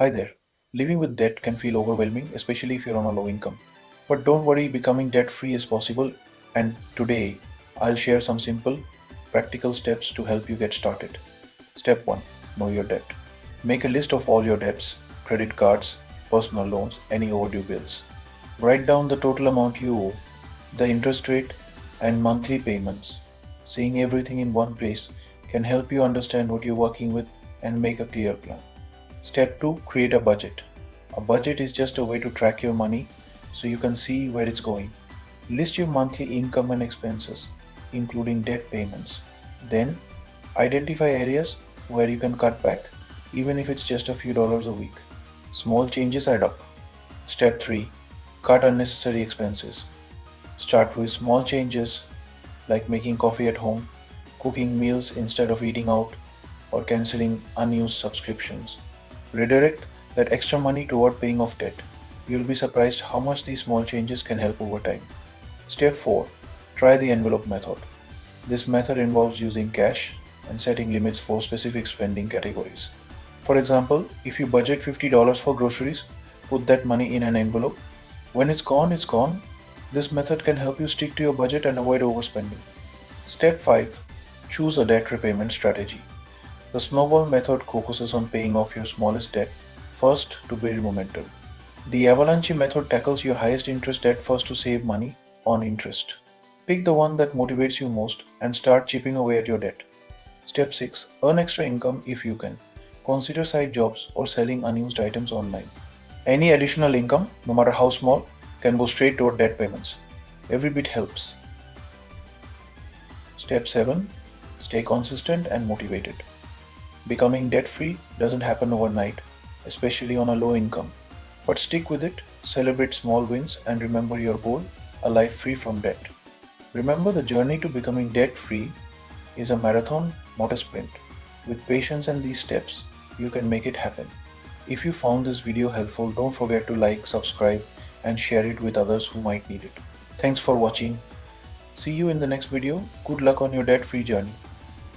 Hi there. Living with debt can feel overwhelming, especially if you're on a low income. But don't worry, becoming debt free is possible. And today, I'll share some simple, practical steps to help you get started. Step 1. Know your debt. Make a list of all your debts, credit cards, personal loans, any overdue bills. Write down the total amount you owe, the interest rate, and monthly payments. Seeing everything in one place can help you understand what you're working with and make a clear plan. Step 2. Create a budget. A budget is just a way to track your money so you can see where it's going. List your monthly income and expenses, including debt payments. Then, identify areas where you can cut back, even if it's just a few dollars a week. Small changes add up. Step 3. Cut unnecessary expenses. Start with small changes like making coffee at home, cooking meals instead of eating out, or canceling unused subscriptions. Redirect that extra money toward paying off debt. You'll be surprised how much these small changes can help over time. Step 4. Try the envelope method. This method involves using cash and setting limits for specific spending categories. For example, if you budget $50 for groceries, put that money in an envelope. When it's gone, it's gone. This method can help you stick to your budget and avoid overspending. Step 5. Choose a debt repayment strategy. The Snowball method focuses on paying off your smallest debt first to build momentum. The Avalanche method tackles your highest interest debt first to save money on interest. Pick the one that motivates you most and start chipping away at your debt. Step 6. Earn extra income if you can. Consider side jobs or selling unused items online. Any additional income, no matter how small, can go straight toward debt payments. Every bit helps. Step 7. Stay consistent and motivated. Becoming debt free doesn't happen overnight, especially on a low income. But stick with it, celebrate small wins, and remember your goal, a life free from debt. Remember, the journey to becoming debt free is a marathon, not a sprint. With patience and these steps, you can make it happen. If you found this video helpful, don't forget to like, subscribe, and share it with others who might need it. Thanks for watching. See you in the next video. Good luck on your debt free journey.